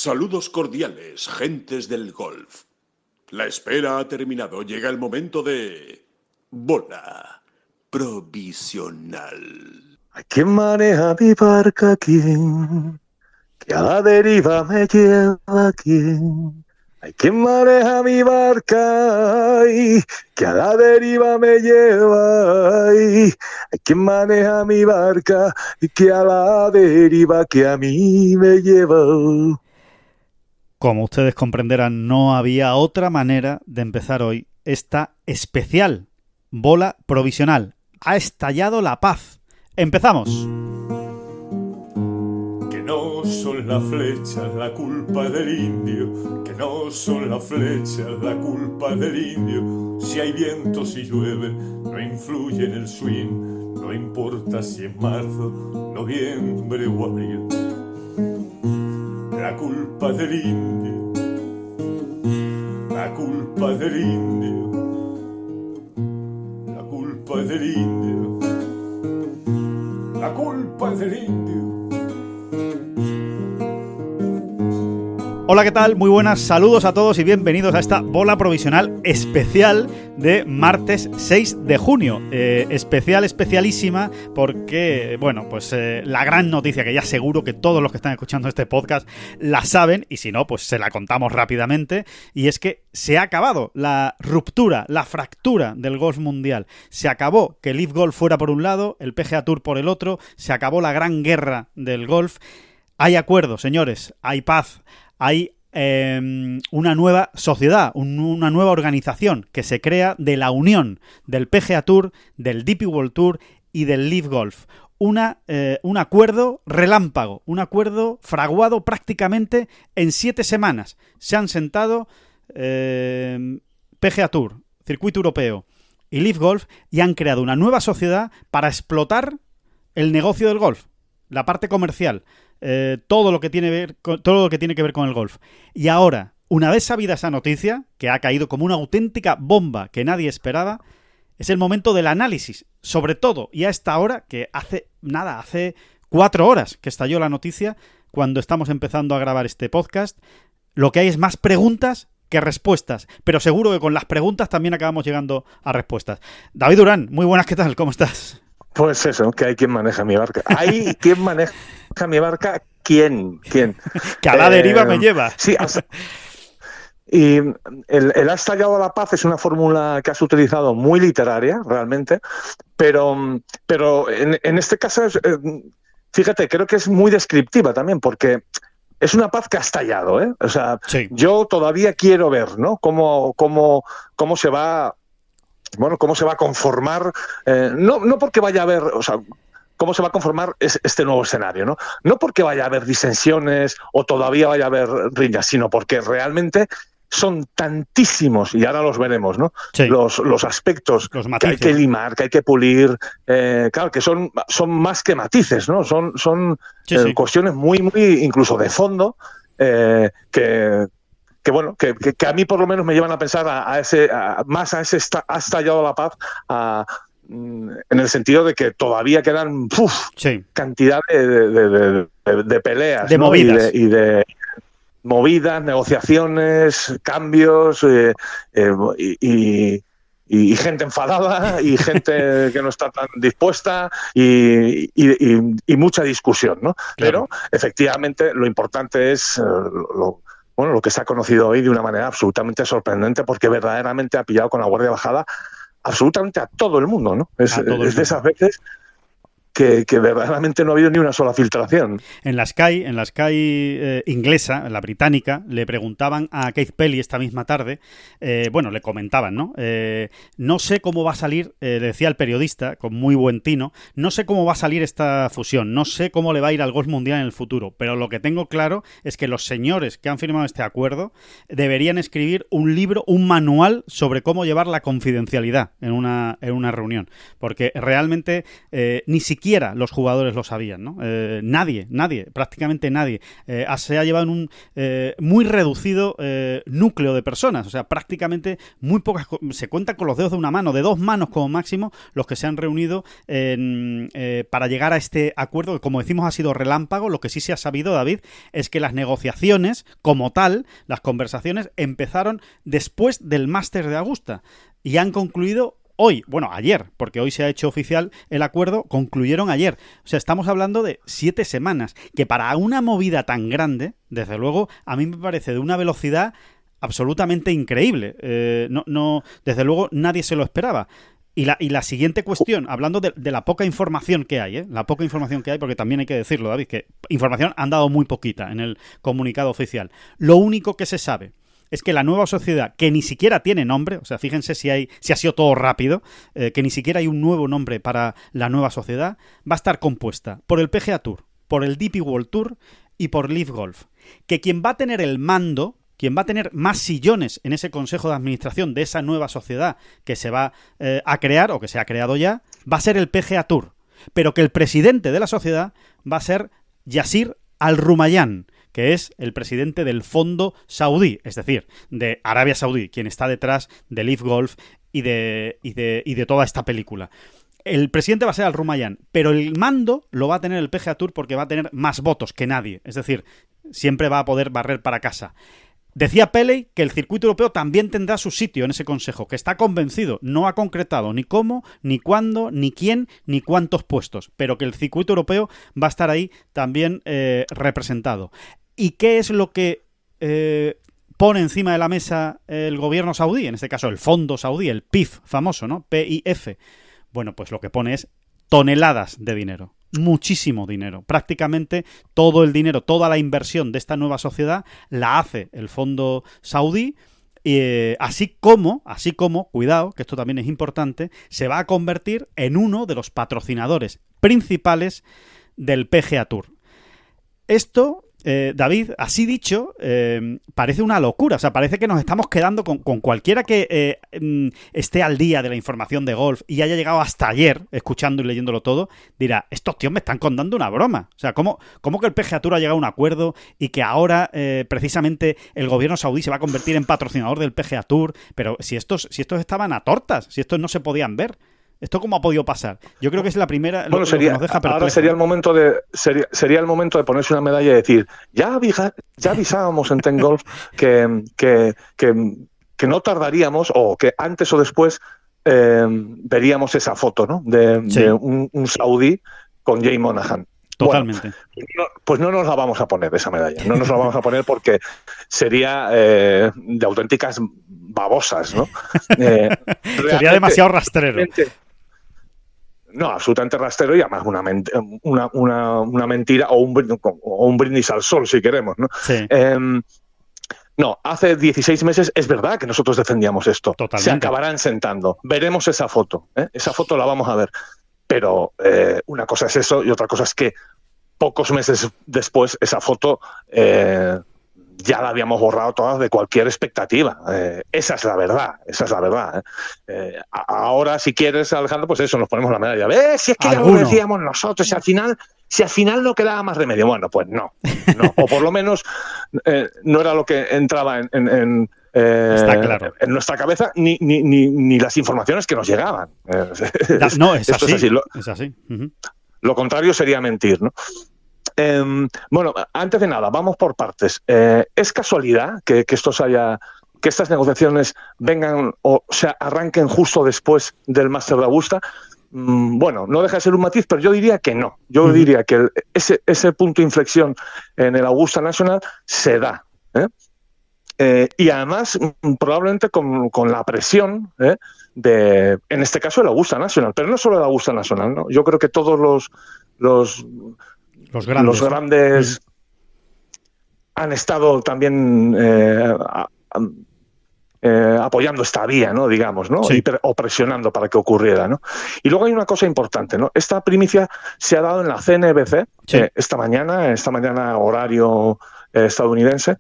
Saludos cordiales, gentes del golf. La espera ha terminado. Llega el momento de... bola provisional. ¿Quién maneja mi barca? ¿Quién? Que a la deriva me lleva. ¿Quién? Hay quien maneja mi barca, ay, que a la deriva me lleva. Ay, hay quien maneja mi barca y que a la deriva que a mí me lleva. Como ustedes comprenderán, no había otra manera de empezar hoy esta especial bola provisional. Ha estallado la paz. ¡Empezamos! Que no son las flechas la culpa del indio, que no son las flechas la culpa del indio. Si hay viento, si llueve, no influye en el swing, no importa si es marzo, noviembre o abril. La culpa del indio, la culpa del indio, la culpa del indio, la culpa del indio. Hola, ¿qué tal? Muy buenas, saludos a todos y bienvenidos a esta bola provisional especial de martes 6 de junio. Especialísima porque, bueno, pues la gran noticia que ya seguro que todos los que están escuchando este podcast la saben, y si no, pues se la contamos rápidamente, y es que se ha acabado la ruptura, la fractura del golf mundial. Se acabó que el LIV Golf fuera por un lado, el PGA Tour por el otro, se acabó la gran guerra del golf. Hay acuerdo, señores, hay paz. Hay una nueva sociedad, una nueva organización que se crea de la unión del PGA Tour, del DP World Tour y del LIV Golf. Un acuerdo relámpago, un acuerdo fraguado prácticamente en 7 semanas. Se han sentado PGA Tour, Circuito Europeo y LIV Golf y han creado una nueva sociedad para explotar el negocio del golf, la parte comercial. Todo lo que tiene que ver con el golf. Y ahora, una vez sabida esa noticia, que ha caído como una auténtica bomba que nadie esperaba, es el momento del análisis, sobre todo, y a esta hora, que hace 4 horas que estalló la noticia, cuando estamos empezando a grabar este podcast, lo que hay es más preguntas que respuestas, pero seguro que con las preguntas también acabamos llegando a respuestas. David Durán, muy buenas, ¿qué tal? ¿Cómo estás? Pues eso, que hay quien maneja mi barca. ¿Hay quien maneja mi barca? ¿Quién? Que a la deriva me lleva. Sí, y el ha estallado la paz es una fórmula que has utilizado muy literaria, realmente, pero en este caso, fíjate, creo que es muy descriptiva también, porque es una paz que ha estallado, ¿eh? O sea, sí. Yo todavía quiero ver, ¿no? Cómo se va... Bueno, cómo se va a conformar, no porque vaya a haber, o sea, cómo se va a conformar este nuevo escenario, ¿no? No porque vaya a haber disensiones o todavía vaya a haber riñas, sino porque realmente son tantísimos, y ahora los veremos, ¿no? Sí. Los aspectos que hay que limar, que hay que pulir, claro, que son más que matices, ¿no? Son sí. Cuestiones muy, muy, incluso de fondo, que a mí por lo menos me llevan a pensar ha estallado la paz, en el sentido de que todavía quedan sí. Cantidad de peleas, de ¿no? movidas. Y de movidas, negociaciones, cambios y gente enfadada y gente que no está tan dispuesta y mucha discusión, ¿no? Claro. Pero efectivamente lo importante es lo que se ha conocido hoy de una manera absolutamente sorprendente, porque verdaderamente ha pillado con la guardia bajada absolutamente a todo el mundo, ¿no? Es de esas veces que verdaderamente no ha habido ni una sola filtración. En la Sky inglesa, en la británica, le preguntaban a Keith Pelley esta misma tarde, le comentaban, ¿no? No sé cómo va a salir, le decía el periodista, con muy buen tino, no sé cómo va a salir esta fusión, no sé cómo le va a ir al golf mundial en el futuro, pero lo que tengo claro es que los señores que han firmado este acuerdo deberían escribir un libro, un manual sobre cómo llevar la confidencialidad en una reunión, porque realmente ni siquiera siquiera los jugadores lo sabían, ¿no? Nadie, prácticamente nadie. Se ha llevado en un muy reducido núcleo de personas, o sea, prácticamente muy pocas, se cuentan con los dedos de una mano, de 2 manos como máximo, los que se han reunido para llegar a este acuerdo, que como decimos ha sido relámpago. Lo que sí se ha sabido, David, es que las negociaciones como tal, las conversaciones, empezaron después del Máster de Augusta y han concluido hoy, bueno, ayer, porque hoy se ha hecho oficial el acuerdo, concluyeron ayer. O sea, estamos hablando de 7 semanas, que para una movida tan grande, desde luego, a mí me parece de una velocidad absolutamente increíble. Desde luego nadie se lo esperaba. Y la siguiente cuestión, hablando de la poca información que hay, la poca información que hay, porque también hay que decirlo, David, que información han dado muy poquita en el comunicado oficial. Lo único que se sabe es que la nueva sociedad, que ni siquiera tiene nombre, o sea, fíjense si ha sido todo rápido, que ni siquiera hay un nuevo nombre para la nueva sociedad, va a estar compuesta por el PGA Tour, por el DP World Tour y por LIV Golf. Que quien va a tener el mando, quien va a tener más sillones en ese consejo de administración de esa nueva sociedad que se va a crear, o que se ha creado ya, va a ser el PGA Tour. Pero que el presidente de la sociedad va a ser Yasir Al-Rumayyan, que es el presidente del fondo saudí, es decir, de Arabia Saudí, quien está detrás de LIV Golf y de toda esta película. El presidente va a ser Al-Rumayyan, pero el mando lo va a tener el PGA Tour porque va a tener más votos que nadie, es decir, siempre va a poder barrer para casa. Decía Pelley que el circuito europeo también tendrá su sitio en ese consejo, que está convencido, no ha concretado ni cómo, ni cuándo, ni quién, ni cuántos puestos, pero que el circuito europeo va a estar ahí también representado. ¿Y qué es lo que pone encima de la mesa el gobierno saudí? En este caso el fondo saudí, el PIF famoso, ¿no? PIF. Bueno, pues lo que pone es toneladas de dinero. Muchísimo dinero. Prácticamente todo el dinero, toda la inversión de esta nueva sociedad la hace el fondo saudí. Así como, cuidado, que esto también es importante, se va a convertir en uno de los patrocinadores principales del PGA Tour. Esto, David, así dicho, parece una locura. O sea, parece que nos estamos quedando con cualquiera que esté al día de la información de golf y haya llegado hasta ayer escuchando y leyéndolo todo, dirá, estos tíos me están contando una broma. O sea, ¿cómo que el PGA Tour ha llegado a un acuerdo y que ahora precisamente el gobierno saudí se va a convertir en patrocinador del PGA Tour? Pero si estos estaban a tortas, si estos no se podían ver. ¿Esto cómo ha podido pasar? Yo creo que es la primera. Bueno, lo que nos deja perplejo. Ahora sería el momento de ponerse una medalla y decir, ya avisábamos en Ten Golf que no tardaríamos, o que antes o después veríamos esa foto, ¿no? De un saudí con Jay Monahan. Totalmente. Bueno, pues no nos la vamos a poner, esa medalla. No nos la vamos a poner porque sería de auténticas babosas, ¿no? Sería demasiado rastrero. No, absolutamente rastrero, y además una mentira o un brindis al sol, si queremos, ¿no? Sí. No, hace 16 meses es verdad que nosotros defendíamos esto. Totalmente. Se acabarán sentando. Veremos esa foto. Esa foto la vamos a ver. Pero una cosa es eso y otra cosa es que pocos meses después esa foto ya la habíamos borrado todas de cualquier expectativa. Esa es la verdad. Ahora, si quieres, Alejandro, pues eso, nos ponemos la medalla. Si es que ya lo decíamos nosotros, si al final no quedaba más remedio. Bueno, pues no. O por lo menos no era lo que entraba está claro. en nuestra cabeza, ni las informaciones que nos llegaban. No, es así. Es así. Uh-huh. Lo contrario sería mentir, ¿no? Bueno, antes de nada, vamos por partes. ¿Es casualidad que estas negociaciones vengan o se arranquen justo después del Máster de Augusta? Bueno, no deja de ser un matiz, pero yo diría que no. Yo diría que ese punto de inflexión en el Augusta National se da. Y además, probablemente con la presión en este caso, el Augusta National, pero no solo el Augusta National, ¿no? Yo creo que todos los grandes han estado también apoyando esta vía, ¿no? Digamos, ¿no? Sí. O presionando para que ocurriera, ¿no? Y luego hay una cosa importante, ¿no? Esta primicia se ha dado en la CNBC esta mañana horario estadounidense,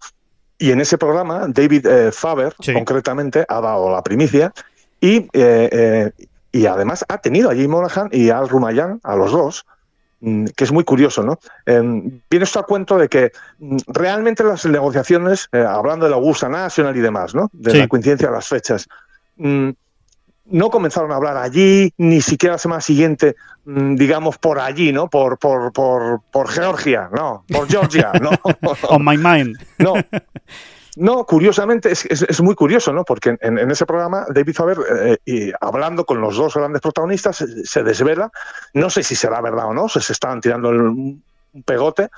y en ese programa David Faber concretamente ha dado la primicia y además ha tenido a Jay Monahan y a Al-Rumayyan, a los dos, que es muy curioso, ¿no? Viene esto a cuento de que realmente las negociaciones, hablando de la Augusta National y demás, ¿no? De Sí. la coincidencia de las fechas, no comenzaron a hablar allí, ni siquiera la semana siguiente, digamos, por allí, ¿no? Por Georgia, no, por Georgia, no. On my mind. No. No, curiosamente, es muy curioso, ¿no? Porque en ese programa, David Faber, y hablando con los dos grandes protagonistas, se desvela, no sé si será verdad o no, se estaban tirando un pegote,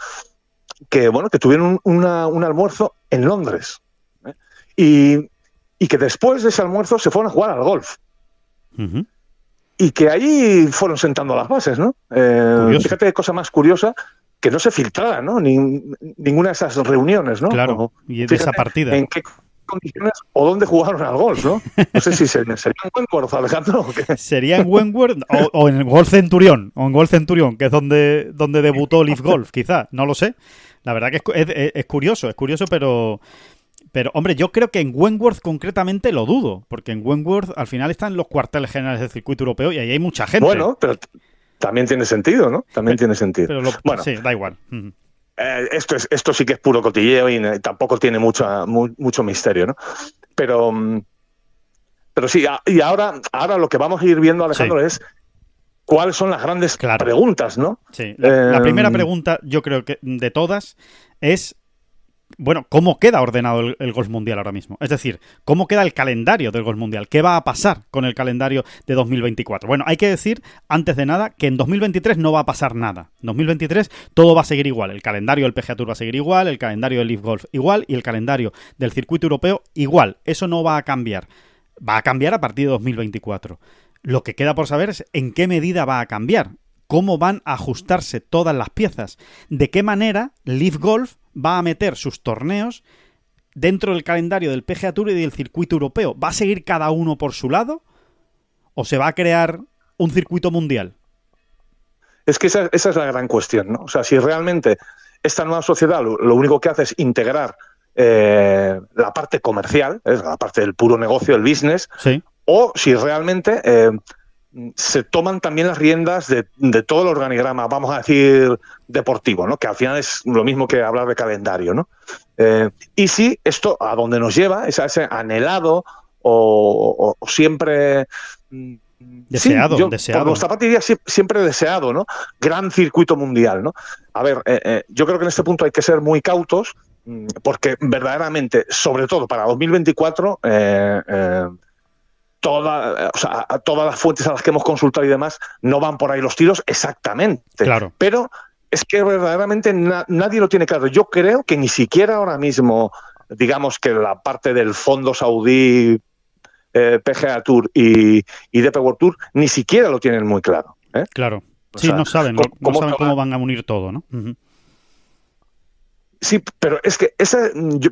que bueno, que tuvieron un almuerzo en Londres, ¿eh? Y que después de ese almuerzo se fueron a jugar al golf. Uh-huh. Y que ahí fueron sentando las bases, ¿no? Fíjate qué cosa más curiosa, que no se filtrara, ¿no? Ninguna de esas reuniones, ¿no? Claro, y de esa partida. En qué condiciones o dónde jugaron al golf, ¿no? No sé si sería en Wentworth, Alejandro, o qué. ¿Sería en Wentworth o en el Golf Centurión? O en Golf Centurión, que es donde debutó Leaf Golf, quizá. No lo sé. La verdad que es curioso, pero, hombre, yo creo que en Wentworth concretamente lo dudo, porque en Wentworth al final están los cuarteles generales del circuito europeo y ahí hay mucha gente. Bueno, pero también tiene sentido, ¿no? Tiene sentido. Pero bueno, sí, da igual. Uh-huh. Esto sí que es puro cotilleo y tampoco tiene mucho misterio, ¿no? Pero sí, y ahora lo que vamos a ir viendo, Alejandro, es cuáles son las grandes preguntas, ¿no? Sí, la primera pregunta, yo creo que de todas, es, bueno, ¿cómo queda ordenado el Golf Mundial ahora mismo? Es decir, ¿cómo queda el calendario del Golf Mundial? ¿Qué va a pasar con el calendario de 2024? Bueno, hay que decir, antes de nada, que en 2023 no va a pasar nada. En 2023 todo va a seguir igual. El calendario del PGA Tour va a seguir igual, el calendario del Leaf Golf igual y el calendario del circuito europeo igual. Eso no va a cambiar. Va a cambiar a partir de 2024. Lo que queda por saber es en qué medida va a cambiar. ¿Cómo van a ajustarse todas las piezas? ¿De qué manera Leaf Golf va a meter sus torneos dentro del calendario del PGA Tour y del circuito europeo? ¿Va a seguir cada uno por su lado? ¿O se va a crear un circuito mundial? Es que esa es la gran cuestión, ¿no? O sea, si realmente esta nueva sociedad lo único que hace es integrar la parte comercial, la parte del puro negocio, el business, sí, o si realmente se toman también las riendas de todo el organigrama, vamos a decir, deportivo, ¿no? Que al final es lo mismo que hablar de calendario, ¿no? Y si esto a donde nos lleva es a ese anhelado o siempre deseado, por nuestra parte diría siempre deseado, ¿no? Gran circuito mundial, ¿no? A ver, yo creo que en este punto hay que ser muy cautos, porque verdaderamente, sobre todo para 2024, todas las fuentes a las que hemos consultado y demás no van por ahí los tiros exactamente. Claro. Pero es que verdaderamente nadie lo tiene claro. Yo creo que ni siquiera ahora mismo, digamos que la parte del fondo saudí, PGA Tour y DP World Tour, ni siquiera lo tienen muy claro. Claro. O sea, no saben cómo van a unir todo, ¿no? Uh-huh. Sí, pero es que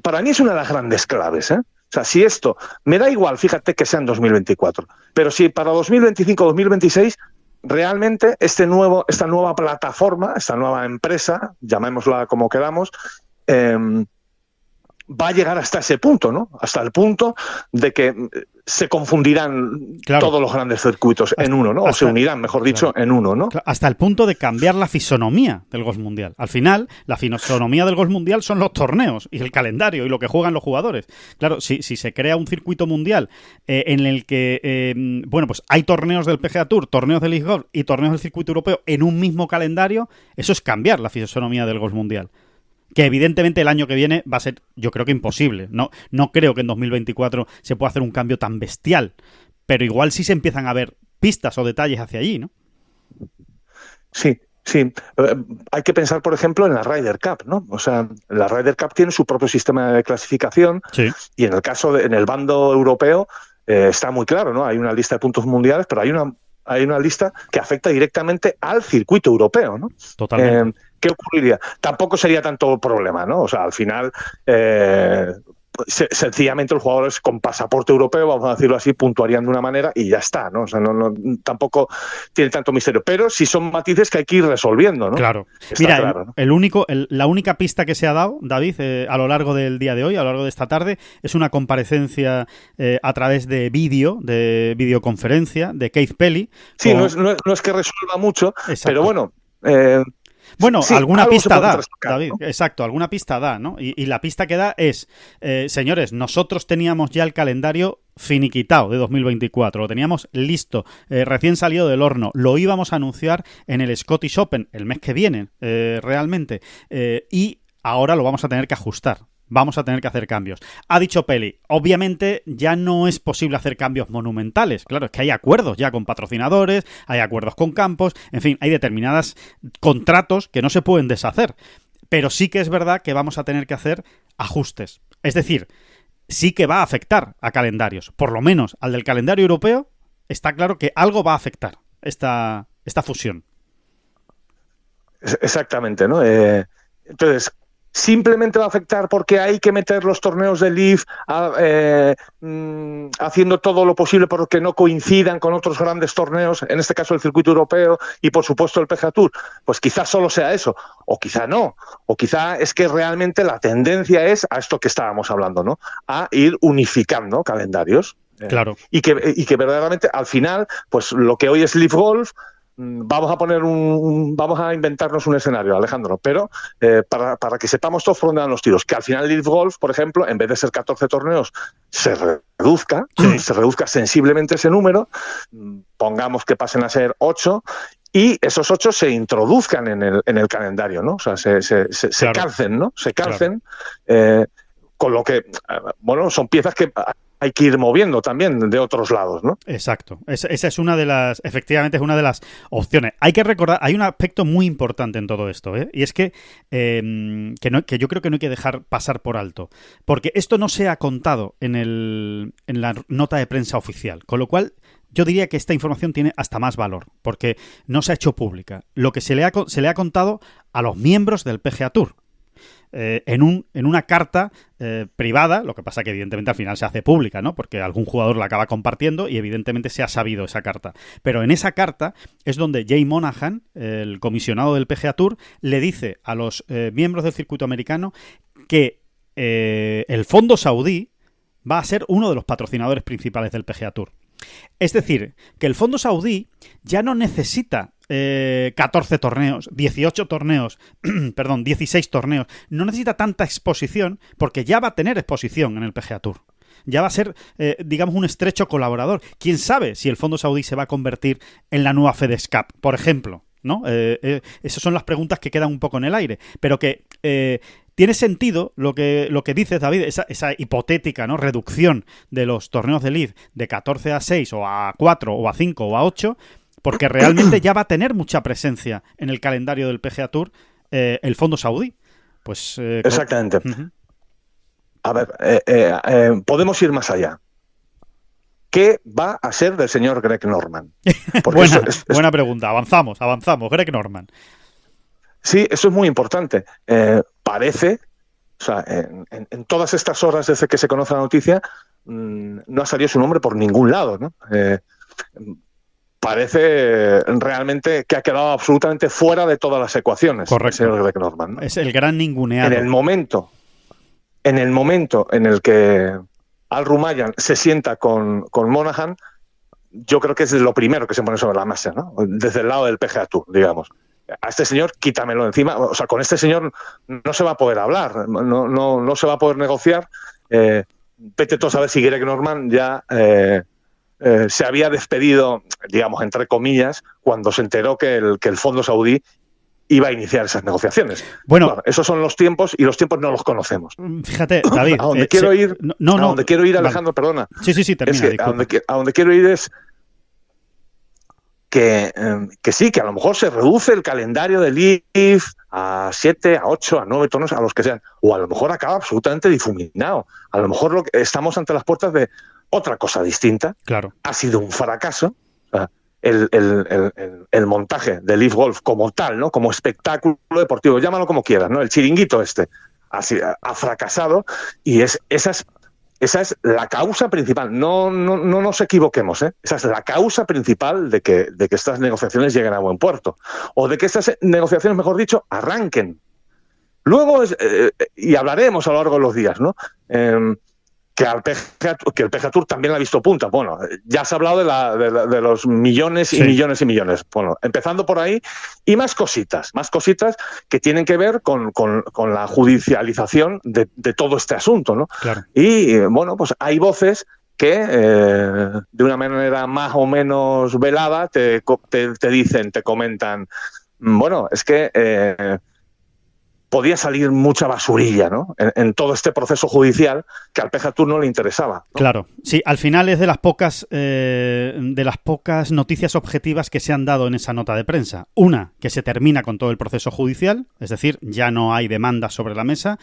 para mí es una de las grandes claves, ¿eh? O sea, si esto, me da igual, fíjate que sea en 2024, pero si para 2025 2026 realmente esta nueva plataforma, esta nueva empresa, llamémosla como queramos, va a llegar hasta ese punto, ¿no? Hasta el punto de que se confundirán todos los grandes circuitos en uno, ¿no? O se unirán, mejor dicho, en uno, ¿no? Hasta el punto de cambiar la fisonomía del Golf Mundial. Al final, la fisonomía del Golf Mundial son los torneos y el calendario y lo que juegan los jugadores. Claro, si se crea un circuito mundial en el que, pues hay torneos del PGA Tour, torneos del Leaf Golf y torneos del circuito europeo en un mismo calendario, eso es cambiar la fisonomía del Golf Mundial. Que evidentemente el año que viene va a ser, yo creo que imposible. No creo que en 2024 se pueda hacer un cambio tan bestial. Pero igual sí se empiezan a ver pistas o detalles hacia allí, ¿no? Sí. Hay que pensar, por ejemplo, en la Ryder Cup, ¿no? O sea, la Ryder Cup tiene su propio sistema de clasificación. Sí. Y en el caso en el bando europeo está muy claro, ¿no? Hay una lista de puntos mundiales, pero hay una lista que afecta directamente al circuito europeo, ¿no? Totalmente. ¿Qué ocurriría? Tampoco sería tanto problema, ¿no? O sea, al final, sencillamente los jugadores con pasaporte europeo, vamos a decirlo así, puntuarían de una manera y ya está, ¿no? O sea, tampoco tiene tanto misterio. Pero sí son matices que hay que ir resolviendo, ¿no? Claro. Mira, claro, ¿no? La única pista que se ha dado, David, a lo largo del día de hoy, a lo largo de esta tarde, es una comparecencia a través de videoconferencia de Keith Pelly. Sí, no es que resuelva mucho, exacto, pero bueno, Bueno, sí, alguna algo se pista puede da, trastocar, David. ¿no? Exacto, alguna pista da, ¿no? Y la pista que da es, señores, nosotros teníamos ya el calendario finiquitado de 2024, lo teníamos listo, recién salido del horno, lo íbamos a anunciar en el Scottish Open el mes que viene, realmente, y ahora lo vamos a tener que ajustar. Vamos a tener que hacer cambios. Ha dicho Peli, obviamente ya no es posible hacer cambios monumentales. Claro, es que hay acuerdos ya con patrocinadores, hay acuerdos con campos, en fin, hay determinados contratos que no se pueden deshacer. Pero sí que es verdad que vamos a tener que hacer ajustes. Es decir, sí que va a afectar a calendarios. Por lo menos al del calendario europeo está claro que algo va a afectar esta fusión. Exactamente, ¿no? Entonces, simplemente va a afectar porque hay que meter los torneos de Leaf haciendo todo lo posible porque no coincidan con otros grandes torneos, en este caso el circuito europeo y por supuesto el PGA Tour. Pues quizás solo sea eso, o quizá no, o quizá es que realmente la tendencia es a esto que estábamos hablando, ¿no? A ir unificando calendarios. Claro. Y que verdaderamente al final, pues lo que hoy es Leaf Golf, vamos a inventarnos un escenario, Alejandro, pero para que sepamos todos por dónde van los tiros, que al final Leaf Golf, por ejemplo, en vez de ser 14 torneos, se reduzca sensiblemente ese número, pongamos que pasen a ser 8, y esos 8 se introduzcan en el calendario, ¿no? O sea, se Claro. calcen, ¿no? Se calcen, Claro. con lo que, bueno, son piezas que hay que ir moviendo también de otros lados, ¿no? Exacto. Esa es una de las... Efectivamente, es una de las opciones. Hay que recordar... Hay un aspecto muy importante en todo esto, ¿eh? Y es que yo creo que no hay que dejar pasar por alto. Porque esto no se ha contado en la nota de prensa oficial. Con lo cual, yo diría que esta información tiene hasta más valor. Porque no se ha hecho pública. Lo que se le ha contado a los miembros del PGA Tour. En una carta privada, lo que pasa que evidentemente al final se hace pública, ¿no? Porque algún jugador la acaba compartiendo y evidentemente se ha sabido esa carta. Pero en esa carta es donde Jay Monahan, el comisionado del PGA Tour, le dice a los miembros del circuito americano que el fondo saudí va a ser uno de los patrocinadores principales del PGA Tour. Es decir, que el fondo saudí ya no necesita 14 torneos, 18 torneos, perdón, 16 torneos. No necesita tanta exposición porque ya va a tener exposición en el PGA Tour. Ya va a ser, digamos, un estrecho colaborador. ¿Quién sabe si el fondo saudí se va a convertir en la nueva FedEx Cup, por ejemplo? ¿No? Esas son las preguntas que quedan un poco en el aire. Pero que tiene sentido lo que dices, David, esa hipotética, ¿no?, reducción de los torneos de Leaf de 14 a 6 o a 4 o a 5 o a 8, porque realmente ya va a tener mucha presencia en el calendario del PGA Tour el fondo saudí. Pues exactamente. A ver, podemos ir más allá. ¿Qué va a ser del señor Greg Norman? Buena pregunta. Avanzamos. Greg Norman. Sí, eso es muy importante. Parece, o sea, en todas estas horas desde que se conoce la noticia, no ha salido su nombre por ningún lado, ¿no? Parece realmente que ha quedado absolutamente fuera de todas las ecuaciones. Correcto. El señor Greg Norman, ¿no? Es el gran ninguneado. En el momento en el que Al Rumayyan se sienta con Monahan, yo creo que es lo primero que se pone sobre la mesa, ¿no? Desde el lado del PGA Tour, digamos. A este señor quítamelo encima. O sea, con este señor no se va a poder hablar, no se va a poder negociar. Vete tú a saber si Greg Norman ya se había despedido, digamos, entre comillas, cuando se enteró que el fondo saudí iba a iniciar esas negociaciones. Bueno, claro, esos son los tiempos y los tiempos no los conocemos. Fíjate, David. A donde quiero ir, donde quiero ir, Alejandro, vale. perdona. Sí, termina. Es que a donde quiero ir es que sí, que a lo mejor se reduce el calendario de Leaf a 7, a 8, a 9 torneos, a los que sean, o a lo mejor acaba absolutamente difuminado. A lo mejor estamos ante las puertas de otra cosa distinta. Claro. Ha sido un fracaso. El montaje de Leaf Golf como tal, ¿no? Como espectáculo deportivo, llámalo como quieras, ¿no? El chiringuito ha fracasado y esa es la causa principal. No nos equivoquemos, ¿eh? Esa es la causa principal de que estas negociaciones lleguen a buen puerto, o de que estas negociaciones, mejor dicho, arranquen. Luego y hablaremos a lo largo de los días, ¿no? que el PGA Tour también la ha visto punta. Bueno, ya se ha hablado de los millones y millones y millones. Bueno, empezando por ahí, y más cositas que tienen que ver con la judicialización de todo este asunto, ¿no? Claro. Y bueno, pues hay voces que de una manera más o menos velada te dicen, te comentan, bueno, es que podía salir mucha basurilla, ¿no? En todo este proceso judicial que al PGA Tour no le interesaba, ¿no? Claro, sí, al final es de las pocas noticias objetivas que se han dado en esa nota de prensa. Una, que se termina con todo el proceso judicial, es decir, ya no hay demandas sobre la mesa,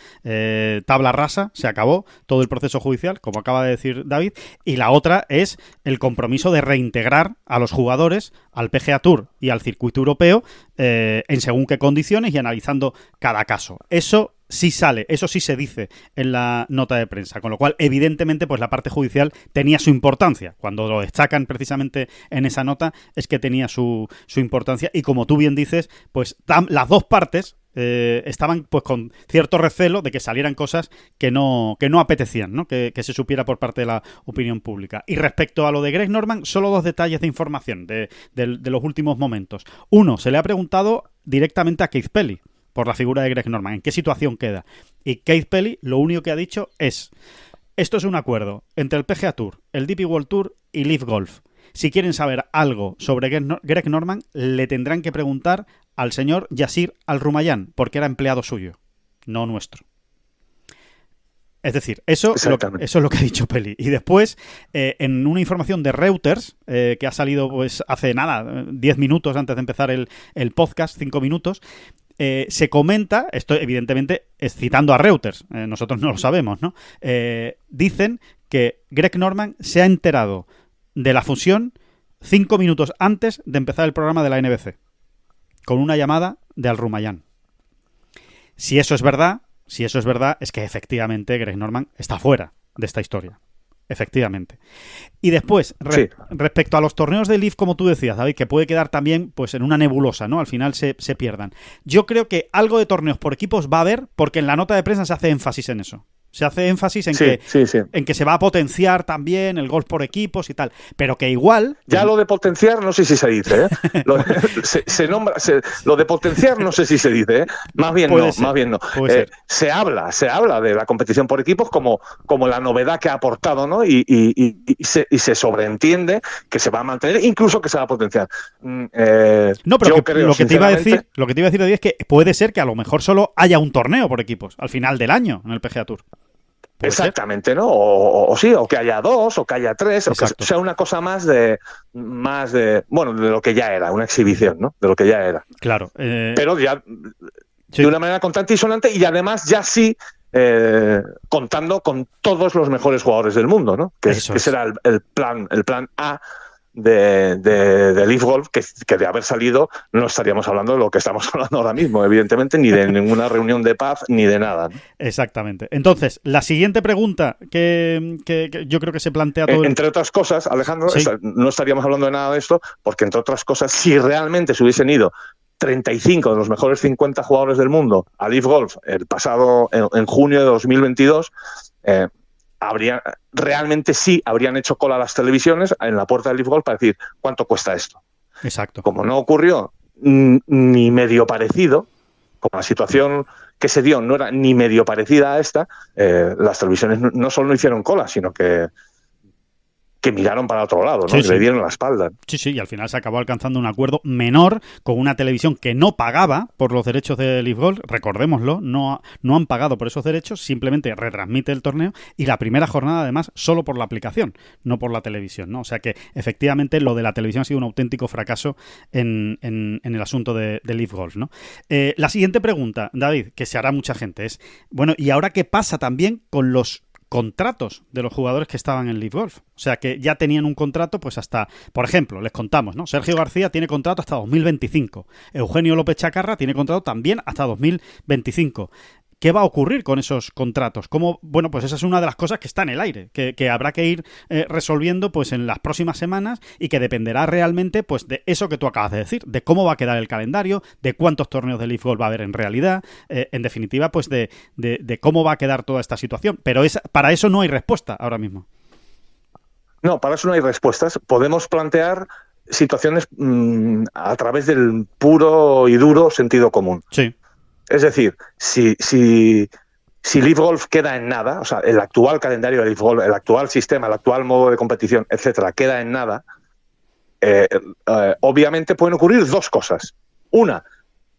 tabla rasa, se acabó todo el proceso judicial, como acaba de decir David, y la otra es el compromiso de reintegrar a los jugadores al PGA Tour y al circuito europeo en según qué condiciones y analizando cada caso. Eso sí sale, eso sí se dice en la nota de prensa, con lo cual evidentemente pues la parte judicial tenía su importancia. Cuando lo destacan precisamente en esa nota es que tenía su importancia, y como tú bien dices, pues las dos partes estaban pues con cierto recelo de que salieran cosas que no apetecían, ¿no? Que se supiera por parte de la opinión pública. Y respecto a lo de Greg Norman, solo dos detalles de información de los últimos momentos. Uno, se le ha preguntado directamente a Keith Pelley por la figura de Greg Norman, ¿en qué situación queda? Y Keith Pelley lo único que ha dicho es: esto es un acuerdo entre el PGA Tour, el DP World Tour y LIV Golf. Si quieren saber algo sobre Greg Norman, le tendrán que preguntar al señor Yasir Al-Rumayyan, porque era empleado suyo, no nuestro. Es decir, eso es lo que ha dicho Pelley. Y después, en una información de Reuters, que ha salido pues hace nada, 10 minutos antes de empezar el podcast, 5 minutos, se comenta, esto evidentemente es citando a Reuters, nosotros no lo sabemos, ¿no? Dicen que Greg Norman se ha enterado de la fusión 5 minutos antes de empezar el programa de la NBC, con una llamada de Al-Rumayyan. Si eso es verdad, es que efectivamente Greg Norman está fuera de esta historia. Efectivamente. Y después, respecto a los torneos de LIV, como tú decías, David, que puede quedar también pues en una nebulosa, ¿no? Al final se pierdan. Yo creo que algo de torneos por equipos va a haber, porque en la nota de prensa se hace énfasis en eso. Se hace énfasis en que se va a potenciar también el golf por equipos y tal. Pero que igual... Ya lo de potenciar no sé si se dice, ¿eh? Lo de potenciar no sé si se dice, ¿eh? Más bien no. Se habla de la competición por equipos como la novedad que ha aportado, ¿no? Y se sobreentiende que se va a mantener, incluso que se va a potenciar. No, pero lo que te iba a decir, David, es que puede ser que a lo mejor solo haya un torneo por equipos al final del año en el PGA Tour. Exactamente, ¿no? O que haya 2, o que haya 3, o que sea una cosa más de lo que ya era, una exhibición, ¿no? De lo que ya era. Claro. Pero ya de una manera contante y sonante, y además ya contando con todos los mejores jugadores del mundo, ¿no? Que será el plan A de LIV Golf, que de haber salido no estaríamos hablando de lo que estamos hablando ahora mismo, evidentemente, ni de ninguna reunión de paz, ni de nada, ¿no? Exactamente. Entonces, la siguiente pregunta que yo creo que se plantea todo entre otras cosas, Alejandro, no estaríamos hablando de nada de esto, porque entre otras cosas, si realmente se hubiesen ido 35 de los mejores 50 jugadores del mundo a LIV Golf el pasado en junio de 2022, habrían hecho cola a las televisiones en la puerta del LIV Golf para decir cuánto cuesta esto. Exacto. Como no ocurrió ni medio parecido, como la situación que se dio no era ni medio parecida a esta, las televisiones no solo no hicieron cola, sino que miraron para otro lado, ¿no? Y le dieron la espalda. Sí, y al final se acabó alcanzando un acuerdo menor con una televisión que no pagaba por los derechos de LIV Golf, recordémoslo, no han pagado por esos derechos, simplemente retransmite el torneo, y la primera jornada además solo por la aplicación, no por la televisión, ¿no? O sea que efectivamente lo de la televisión ha sido un auténtico fracaso en el asunto de LIV Golf, ¿no? La siguiente pregunta, David, que se hará mucha gente, es, bueno, ¿y ahora qué pasa también con los contratos de los jugadores que estaban en LIV Golf? O sea, que ya tenían un contrato pues hasta, por ejemplo, les contamos, ¿no? Sergio García tiene contrato hasta 2025. Eugenio López Chacarra tiene contrato también hasta 2025. ¿qué va a ocurrir con esos contratos? ¿Cómo? Bueno, pues esa es una de las cosas que está en el aire, que habrá que ir resolviendo pues en las próximas semanas y que dependerá realmente pues de eso que tú acabas de decir, de cómo va a quedar el calendario, de cuántos torneos de Leaf Golf va a haber en realidad, en definitiva pues de cómo va a quedar toda esta situación. Pero para eso no hay respuesta ahora mismo. No, para eso no hay respuestas. Podemos plantear situaciones a través del puro y duro sentido común. Sí. Es decir, si Leaf Golf queda en nada, o sea, el actual calendario de Leaf Golf, el actual sistema, el actual modo de competición, etcétera, queda en nada, obviamente pueden ocurrir dos cosas. Una,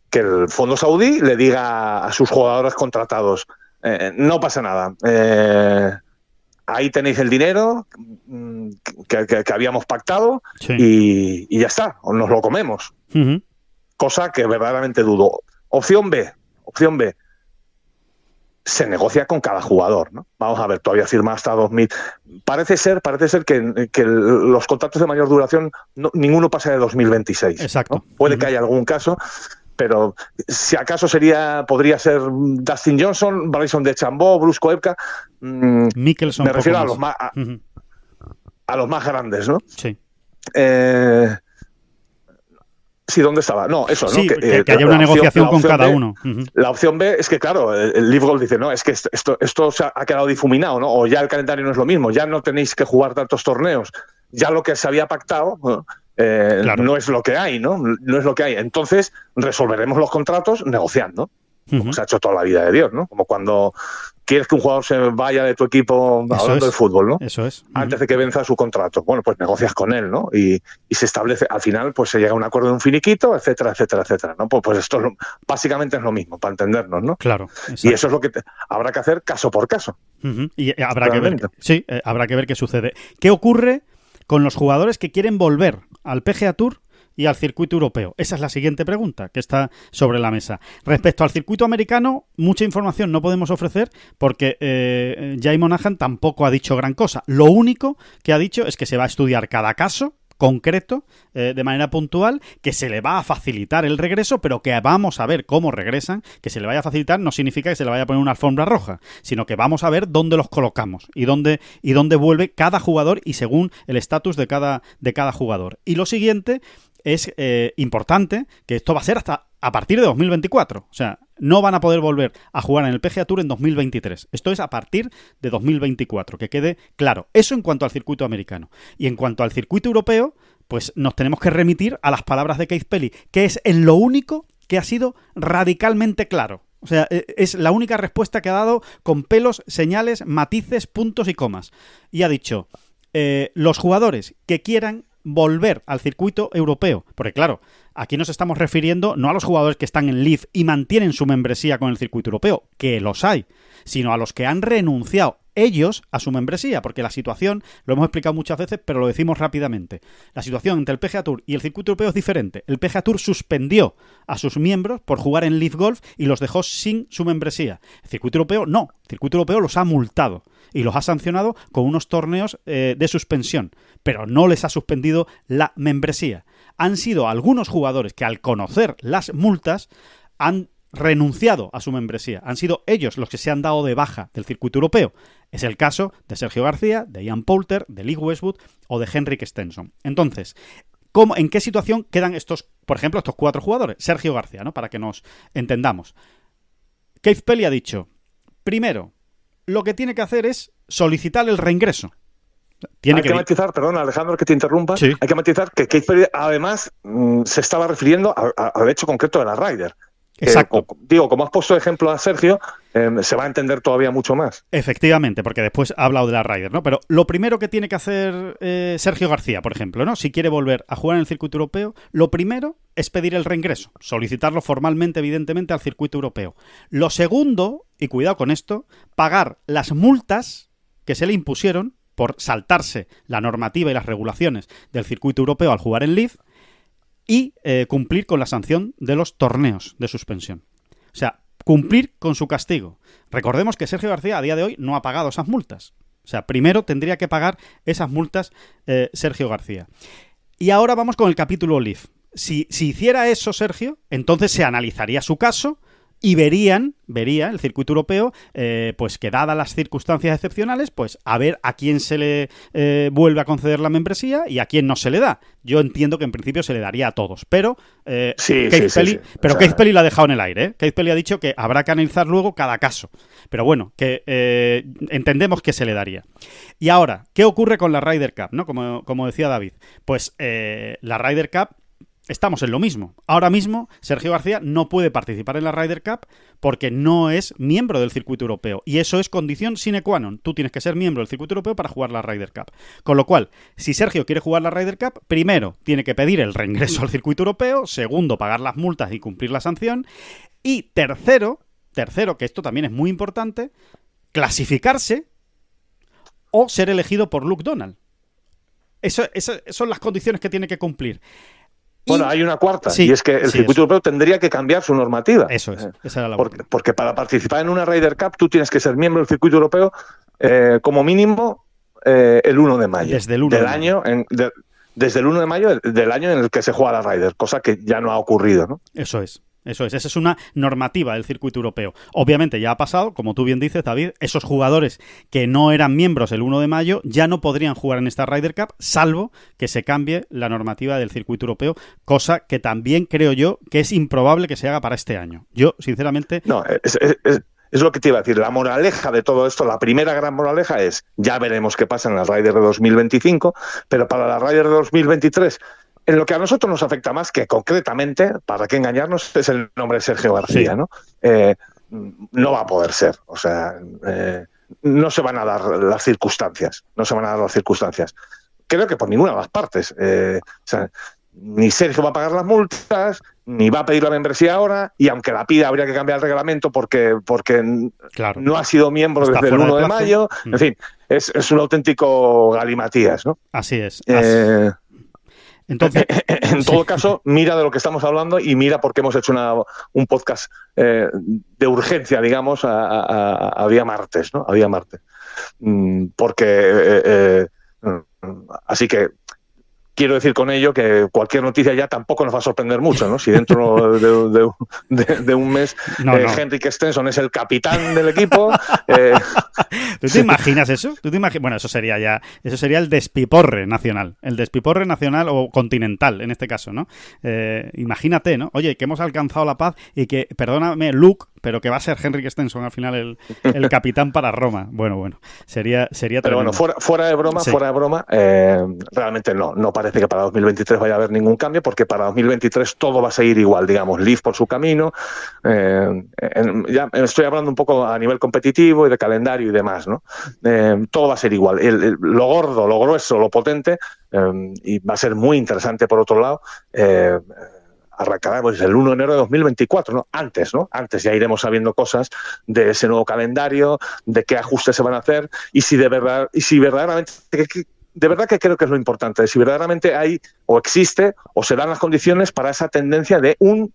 que el fondo saudí le diga a sus jugadores contratados, no pasa nada, ahí tenéis el dinero que habíamos pactado, sí, y ya está, nos lo comemos. Uh-huh. Cosa que verdaderamente dudo. Opción B, se negocia con cada jugador, ¿no? Vamos a ver, todavía firma hasta 2000. Parece ser que los contratos de mayor duración ninguno pasa de 2026. Exacto. ¿No? Puede que haya algún caso, pero si acaso podría ser Dustin Johnson, Bryson DeChambeau, Bruce Koepka. Mickelson. Me refiero a los más grandes, ¿no? Sí. Sí, ¿dónde estaba? No, eso, sí, ¿no? Que haya una negociación con cada uno. Uh-huh. La opción B es que, claro, el Leaf Golf dice, no, es que esto se ha quedado difuminado, ¿no? O ya el calendario no es lo mismo, ya no tenéis que jugar tantos torneos, ya lo que se había pactado claro, no es lo que hay, ¿no? No es lo que hay. Entonces, resolveremos los contratos negociando, como se ha hecho toda la vida de Dios, ¿no? Como cuando quieres que un jugador se vaya de tu equipo hablando del fútbol, ¿no? Eso es. Antes de que venza su contrato. Bueno, pues negocias con él, ¿no? Y se establece, al final, pues se llega a un acuerdo de un finiquito, etcétera, etcétera, etcétera, ¿no? Pues esto básicamente es lo mismo, para entendernos, ¿no? Claro. Exacto. Y eso es lo que habrá que hacer caso por caso. Uh-huh. Y habrá que ver. Sí, habrá que ver qué sucede. ¿Qué ocurre con los jugadores que quieren volver al PGA Tour y al circuito europeo? Esa es la siguiente pregunta que está sobre la mesa. Respecto al circuito americano, mucha información no podemos ofrecer porque Jay Monahan tampoco ha dicho gran cosa. Lo único que ha dicho es que se va a estudiar cada caso concreto, de manera puntual, que se le va a facilitar el regreso, pero que vamos a ver cómo regresan. Que se le vaya a facilitar no significa que se le vaya a poner una alfombra roja, sino que vamos a ver dónde los colocamos y dónde vuelve cada jugador y según el estatus de cada jugador. Y lo siguiente es importante, que esto va a ser hasta a partir de 2024. O sea, no van a poder volver a jugar en el PGA Tour en 2023. Esto es a partir de 2024, que quede claro. Eso en cuanto al circuito americano. Y en cuanto al circuito europeo, pues nos tenemos que remitir a las palabras de Keith Pelley, que es en lo único que ha sido radicalmente claro. O sea, es la única respuesta que ha dado con pelos, señales, matices, puntos y comas. Y ha dicho, los jugadores que quieran volver al circuito europeo, porque claro, aquí nos estamos refiriendo no a los jugadores que están en Leaf y mantienen su membresía con el circuito europeo, que los hay, sino a los que han renunciado ellos a su membresía, porque la situación, lo hemos explicado muchas veces, pero lo decimos rápidamente, la situación entre el PGA Tour y el circuito europeo es diferente. El PGA Tour suspendió a sus miembros por jugar en Leaf Golf y los dejó sin su membresía. El circuito europeo no, el circuito europeo los ha multado y los ha sancionado con unos torneos de suspensión, pero no les ha suspendido la membresía. Han sido algunos jugadores que al conocer las multas han renunciado a su membresía. Han sido ellos los que se han dado de baja del circuito europeo. Es el caso de Sergio García, de Ian Poulter, de Lee Westwood o de Henrik Stenson. Entonces, ¿en qué situación quedan estos, por ejemplo, estos 4 jugadores? Sergio García, ¿no? Para que nos entendamos. Keith Pelley ha dicho, primero, lo que tiene que hacer es solicitar el reingreso. Hay que matizar, perdón Alejandro que te interrumpa, sí. Hay que matizar que Keith Pelley además se estaba refiriendo al hecho concreto de la Ryder. Exacto. Como has puesto de ejemplo a Sergio, se va a entender todavía mucho más. Efectivamente, porque después ha hablado de la Ryder, ¿no? Pero lo primero que tiene que hacer Sergio García, por ejemplo, ¿no? Si quiere volver a jugar en el circuito europeo, lo primero es pedir el reingreso, solicitarlo formalmente, evidentemente, al circuito europeo. Lo segundo, y cuidado con esto, pagar las multas que se le impusieron por saltarse la normativa y las regulaciones del circuito europeo al jugar en Leaf, y cumplir con la sanción de los torneos de suspensión. O sea, cumplir con su castigo. Recordemos que Sergio García a día de hoy no ha pagado esas multas. O sea, primero tendría que pagar esas multas Sergio García. Y ahora vamos con el capítulo Leaf. Si hiciera eso Sergio, entonces se analizaría su caso y vería el circuito europeo, pues que dadas las circunstancias excepcionales, pues a ver a quién se le vuelve a conceder la membresía y a quién no se le da. Yo entiendo que en principio se le daría a todos, pero Keith Pelly lo ha dejado en el aire, ¿eh? Keith Pelly ha dicho que habrá que analizar luego cada caso, pero bueno, que entendemos que se le daría. Y ahora, ¿qué ocurre con la Ryder Cup, ¿no? Como decía David, pues la Ryder Cup, estamos en lo mismo. Ahora mismo, Sergio García no puede participar en la Ryder Cup porque no es miembro del circuito europeo. Y eso es condición sine qua non. Tú tienes que ser miembro del circuito europeo para jugar la Ryder Cup. Con lo cual, si Sergio quiere jugar la Ryder Cup, primero tiene que pedir el reingreso al circuito europeo, segundo, pagar las multas y cumplir la sanción, y tercero, que esto también es muy importante, clasificarse o ser elegido por Luke Donald. Esas son las condiciones que tiene que cumplir. Bueno, hay una cuarta, y es que el circuito europeo tendría que cambiar su normativa. Eso es, esa era la porque para participar en una Ryder Cup tú tienes que ser miembro del circuito europeo como mínimo el 1 de mayo. Desde el 1 del año. Desde el 1 de mayo del año en el que se juega la Ryder, cosa que ya no ha ocurrido, ¿no? Eso es. Esa es una normativa del circuito europeo. Obviamente ya ha pasado, como tú bien dices, David, esos jugadores que no eran miembros el 1 de mayo ya no podrían jugar en esta Ryder Cup, salvo que se cambie la normativa del circuito europeo, cosa que también creo yo que es improbable que se haga para este año. Yo, sinceramente... No, es lo que te iba a decir. La moraleja de todo esto, la primera gran moraleja es, ya veremos qué pasa en la Ryder de 2025, pero para la Ryder de 2023... En lo que a nosotros nos afecta más, que concretamente, para qué engañarnos, es el nombre de Sergio García, sí. ¿no? No va a poder ser. O sea, no se van a dar las circunstancias. Creo que por ninguna de las partes. O sea, ni Sergio va a pagar las multas, ni va a pedir la membresía ahora, y aunque la pida habría que cambiar el reglamento porque claro, no ha sido miembro desde el 1 de mayo. En fin, es un auténtico galimatías, ¿no? Así es. Entonces, en todo caso, mira de lo que estamos hablando y mira por qué hemos hecho un podcast de urgencia, digamos, a día martes, ¿no? A día martes. Porque así que quiero decir con ello que cualquier noticia ya tampoco nos va a sorprender mucho, ¿no? Si dentro de un mes Henrik Stenson es el capitán del equipo. ¿Tú te imaginas eso? Bueno, eso sería el despiporre nacional. El despiporre nacional o continental, en este caso, ¿no? Imagínate, ¿no? Oye, que hemos alcanzado la paz y que, perdóname, Luke, pero que va a ser Henrik Stenson al final el capitán para Roma. Bueno, sería pero tremendo. Bueno, fuera de broma, realmente no parece que para 2023 vaya a haber ningún cambio, porque para 2023 todo va a seguir igual, digamos, Leaf por su camino. Ya estoy hablando un poco a nivel competitivo y de calendario y demás, ¿no? Todo va a ser igual. Lo gordo, lo grueso, lo potente, y va a ser muy interesante por otro lado, arrancará pues el 1 de enero de 2024, ¿no? Antes ya iremos sabiendo cosas de ese nuevo calendario, de qué ajustes se van a hacer y si verdaderamente de verdad que creo que es lo importante, si verdaderamente hay o existe o se dan las condiciones para esa tendencia de un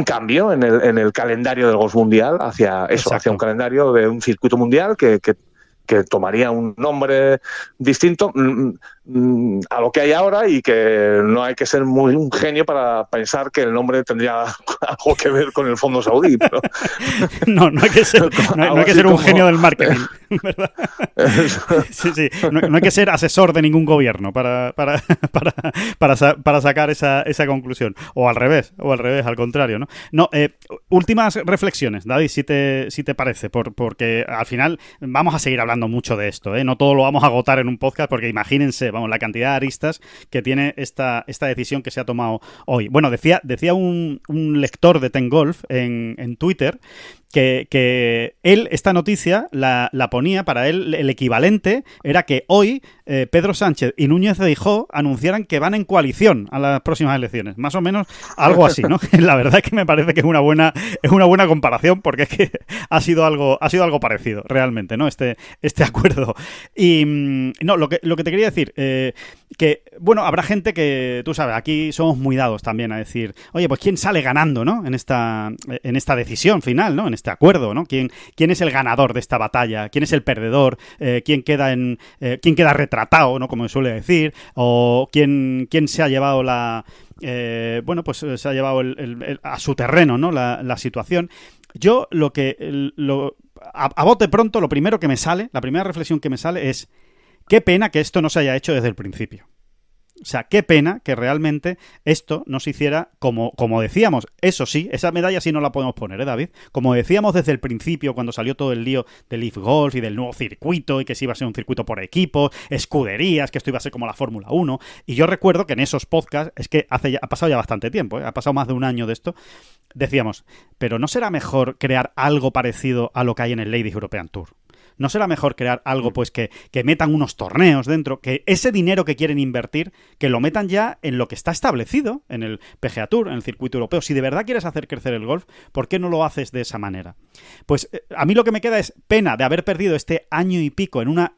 cambio en el calendario del golf mundial hacia un calendario de un circuito mundial que tomaría un nombre distinto a lo que hay ahora, y que no hay que ser muy un genio para pensar que el nombre tendría algo que ver con el fondo saudí. Pero... No hay que ser, no hay que ser un genio del marketing, ¿verdad? Sí. No hay que ser asesor de ningún gobierno para sacar esa conclusión. O al revés, al contrario, ¿no? Últimas reflexiones, David, si te parece, porque al final vamos a seguir hablando mucho de esto, ¿eh? No todo lo vamos a agotar en un podcast, porque imagínense, la cantidad de aristas que tiene esta decisión que se ha tomado hoy. Bueno, decía un lector de Ten Golf en Twitter que él, esta noticia la ponía, para él el equivalente era que hoy Pedro Sánchez y Núñez Feijóo anunciaran que van en coalición a las próximas elecciones, más o menos algo así, ¿no? La verdad es que me parece que es una buena comparación, porque es que ha sido algo parecido realmente, ¿no? Este acuerdo. Y lo que te quería decir, que bueno, habrá gente que, tú sabes, aquí somos muy dados también a decir, oye, pues quién sale ganando, ¿no? En esta decisión final, ¿no? En este acuerdo, ¿no? ¿Quién es el ganador de esta batalla? ¿Quién es el perdedor? ¿Quién queda retratado, ¿no? Como se suele decir, o quién se ha llevado bueno, pues se ha llevado a su terreno, ¿no? La situación. Yo a bote pronto, lo primero que me sale, la primera reflexión que me sale es: qué pena que esto no se haya hecho desde el principio. O sea, qué pena que realmente esto no se hiciera como decíamos. Eso sí, esa medalla sí no la podemos poner, David? Como decíamos desde el principio, cuando salió todo el lío del Leaf Golf y del nuevo circuito, y que sí iba a ser un circuito por equipos, escuderías, que esto iba a ser como la Fórmula 1. Y yo recuerdo que en esos podcasts, es que ha pasado ya bastante tiempo, ha pasado más de un año de esto, decíamos, pero ¿no será mejor crear algo parecido a lo que hay en el Ladies European Tour? ¿No será mejor crear algo pues que metan unos torneos dentro, que ese dinero que quieren invertir, que lo metan ya en lo que está establecido, en el PGA Tour, en el circuito europeo? Si de verdad quieres hacer crecer el golf, ¿por qué no lo haces de esa manera? Pues a mí lo que me queda es pena de haber perdido este año y pico en una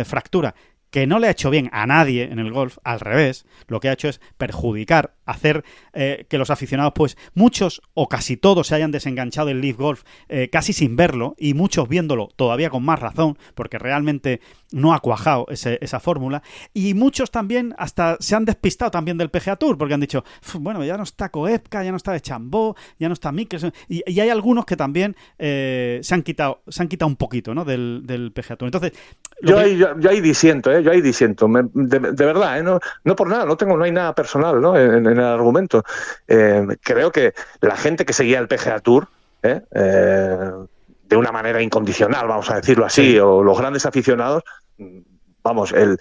fractura que no le ha hecho bien a nadie en el golf, al revés, lo que ha hecho es perjudicar, hacer que los aficionados, pues muchos o casi todos se hayan desenganchado del Leaf Golf casi sin verlo, y muchos viéndolo todavía con más razón, porque realmente no ha cuajado esa fórmula, y muchos también hasta se han despistado también del PGA Tour, porque han dicho, bueno, ya no está Koepka, ya no está Echambeau, ya no está Mickelson, y hay algunos que también se han quitado un poquito, ¿no?, del PGA Tour. Entonces, yo ahí disiento, yo ahí disiento, de verdad, no por nada, no hay nada personal, ¿no?, en el argumento. Creo que la gente que seguía el PGA Tour, de una manera incondicional, vamos a decirlo así, sí, o los grandes aficionados, vamos, el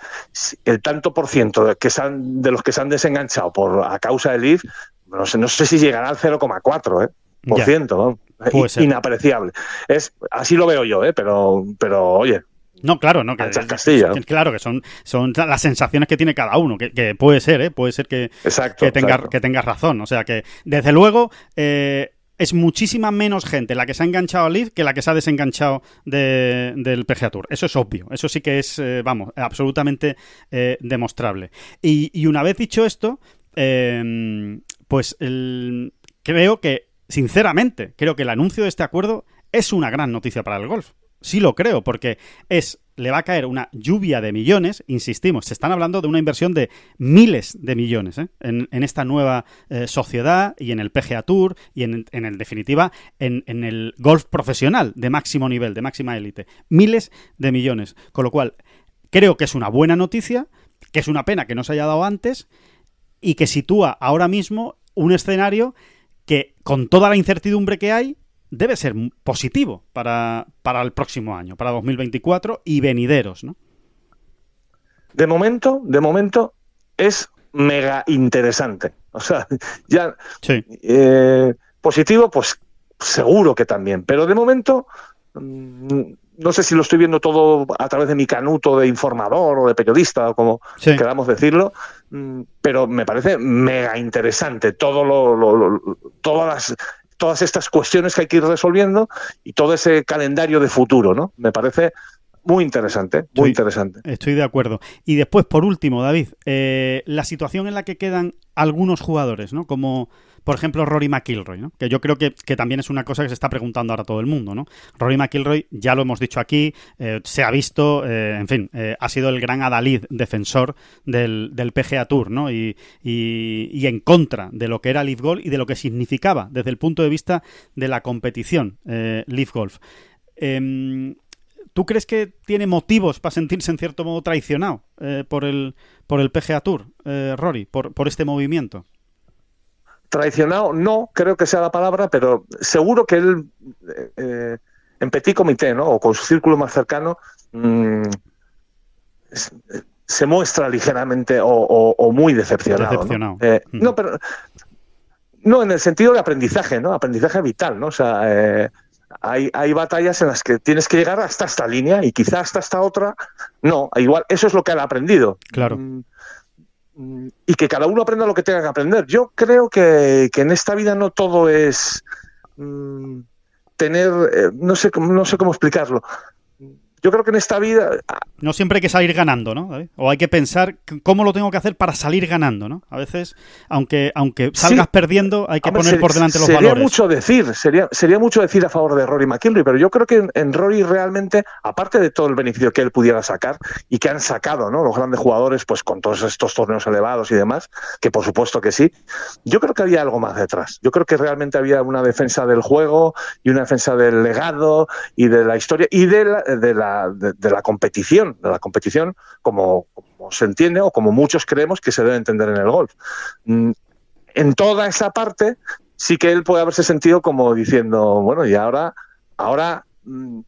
tanto por ciento de los que se han desenganchado a causa del Leaf, no sé si llegará al 0,4%, por ciento, inapreciable. Así lo veo yo, pero oye. No, claro, no, claro que son las sensaciones que tiene cada uno, que puede ser que tengas razón. O sea que, desde luego, es muchísima menos gente la que se ha enganchado al Leaf que la que se ha desenganchado del PGA Tour. Eso es obvio, eso sí que es, absolutamente demostrable. Y una vez dicho esto, pues creo que, sinceramente, creo que el anuncio de este acuerdo es una gran noticia para el golf. Sí lo creo, porque le va a caer una lluvia de millones, insistimos, se están hablando de una inversión de miles de millones en esta nueva sociedad y en el PGA Tour y en definitiva en el golf profesional de máximo nivel, de máxima élite. Miles de millones, con lo cual creo que es una buena noticia, que es una pena que no se haya dado antes y que sitúa ahora mismo un escenario que, con toda la incertidumbre que hay, debe ser positivo para el próximo año, para 2024 y venideros, ¿no? De momento es mega interesante. O sea, ya sí. Positivo, pues seguro que también. Pero de momento, no sé si lo estoy viendo todo a través de mi canuto de informador o de periodista, o como queramos decirlo, pero me parece mega interesante todas estas cuestiones que hay que ir resolviendo y todo ese calendario de futuro, ¿no? Me parece muy interesante, muy interesante. Estoy de acuerdo. Y después, por último, David, la situación en la que quedan algunos jugadores, ¿no? Como, por ejemplo, Rory McIlroy, ¿no? Que yo creo que también es una cosa que se está preguntando ahora todo el mundo, ¿no? Rory McIlroy, ya lo hemos dicho aquí, se ha visto, en fin, ha sido el gran adalid defensor del PGA Tour, ¿no? Y en contra de lo que era Leaf Golf y de lo que significaba desde el punto de vista de la competición Leaf Golf. ¿Tú crees que tiene motivos para sentirse en cierto modo traicionado por el PGA Tour, Rory, por este movimiento? Traicionado no creo que sea la palabra, pero seguro que él en petit comité, ¿no?, o con su círculo más cercano, se muestra ligeramente o muy decepcionado. ¿No? No, pero no en el sentido de aprendizaje, ¿no? Aprendizaje vital, ¿no? O sea, hay batallas en las que tienes que llegar hasta esta línea y quizás hasta esta otra no. Igual eso es lo que él ha aprendido. Claro. Y que cada uno aprenda lo que tenga que aprender. Yo creo que en esta vida no todo es tener, no sé cómo explicarlo. yo creo que en esta vida... No siempre hay que salir ganando, ¿no, David? O hay que pensar cómo lo tengo que hacer para salir ganando, ¿no? A veces, aunque salgas perdiendo, hay que poner por delante los valores. Sería mucho decir a favor de Rory McIlroy, pero yo creo que en Rory realmente, aparte de todo el beneficio que él pudiera sacar y que han sacado, ¿no?, los grandes jugadores, pues con todos estos torneos elevados y demás, que por supuesto que sí, yo creo que había algo más detrás. Yo creo que realmente había una defensa del juego y una defensa del legado y de la historia y de la competición como se entiende o como muchos creemos que se debe entender en el golf. En toda esa parte sí que él puede haberse sentido como diciendo, bueno, y ahora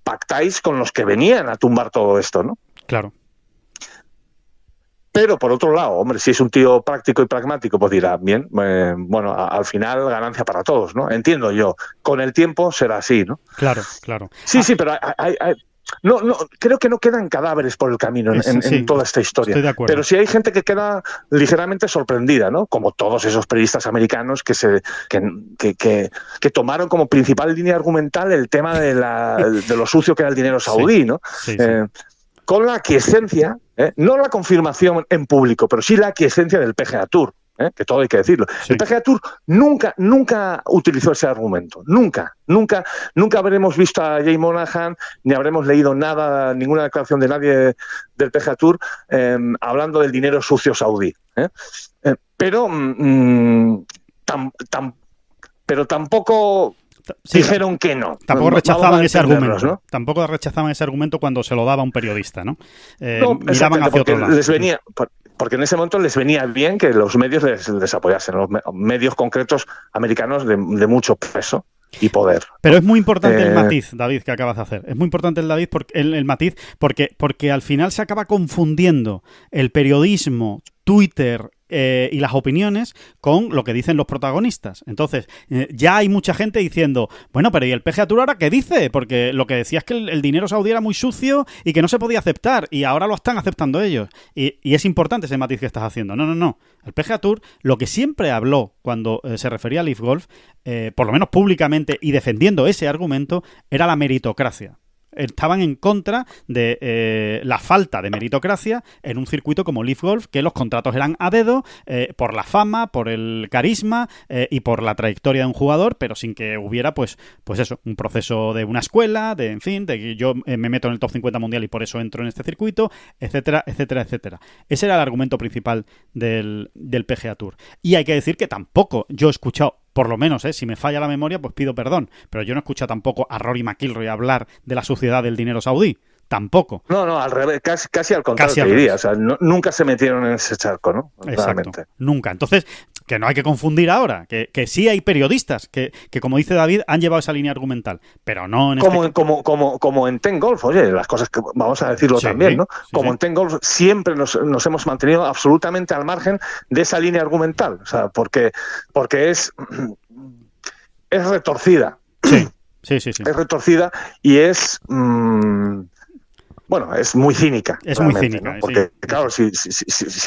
pactáis con los que venían a tumbar todo esto, ¿no? Claro. Pero por otro lado, hombre, si es un tío práctico y pragmático, pues dirá, bien, bueno, al final ganancia para todos, ¿no? Entiendo yo. Con el tiempo será así, ¿no? Claro. Sí, pero no, creo que no quedan cadáveres por el camino en toda esta historia. Estoy de acuerdo. Pero sí hay gente que queda ligeramente sorprendida, ¿no? Como todos esos periodistas americanos que tomaron como principal línea argumental el tema de lo sucio que era el dinero saudí, ¿no? Sí. Con la aquiescencia, no la confirmación en público, pero sí la aquiescencia del PGA Tour, que todo hay que decirlo. Sí. El PGA Tour nunca utilizó ese argumento, nunca habremos visto a Jay Monahan, ni habremos leído ninguna declaración de nadie del PGA Tour hablando del dinero sucio saudí. Pero tampoco... Sí, dijeron que no. Tampoco rechazaban ese argumento, ¿no? Tampoco rechazaban ese argumento cuando se lo daba un periodista, ¿no? Miraban hacia otro lado. Porque en ese momento les venía bien que los medios les apoyasen, los medios concretos americanos de mucho peso y poder. Pero es muy importante el matiz, David, que acabas de hacer. Es muy importante el matiz porque al final se acaba confundiendo el periodismo, Twitter y las opiniones con lo que dicen los protagonistas. Entonces, ya hay mucha gente diciendo, bueno, pero ¿y el PGA Tour ahora qué dice? Porque lo que decía es que el dinero saudí era muy sucio y que no se podía aceptar, y ahora lo están aceptando ellos. Y es importante ese matiz que estás haciendo. No. El PGA Tour, lo que siempre habló cuando se refería a Live Golf, por lo menos públicamente y defendiendo ese argumento, era la meritocracia. Estaban en contra de la falta de meritocracia en un circuito como Live Golf, que los contratos eran a dedo por la fama, por el carisma y por la trayectoria de un jugador, pero sin que hubiera pues eso, un proceso de una escuela, de que yo me meto en el top 50 mundial y por eso entro en este circuito, etcétera. Ese era el argumento principal del PGA Tour. Y hay que decir que tampoco yo he escuchado, por lo menos, si me falla la memoria, pues pido perdón, pero yo no he escuchado tampoco a Rory McIlroy hablar de la suciedad del dinero saudí. Tampoco. No, al revés, casi al contrario, te diría. O sea, nunca se metieron en ese charco, ¿no? Exacto, realmente. Nunca. Entonces, que no hay que confundir ahora, que sí hay periodistas que, como dice David, han llevado esa línea argumental, pero no en como en Ten Golf, oye, las cosas que vamos a decirlo también, ¿no? Como en Ten Golf siempre nos hemos mantenido absolutamente al margen de esa línea argumental, o sea, porque es retorcida. Sí. Es retorcida y es... bueno, es muy cínica. Es muy cínica, ¿no? Porque, claro, si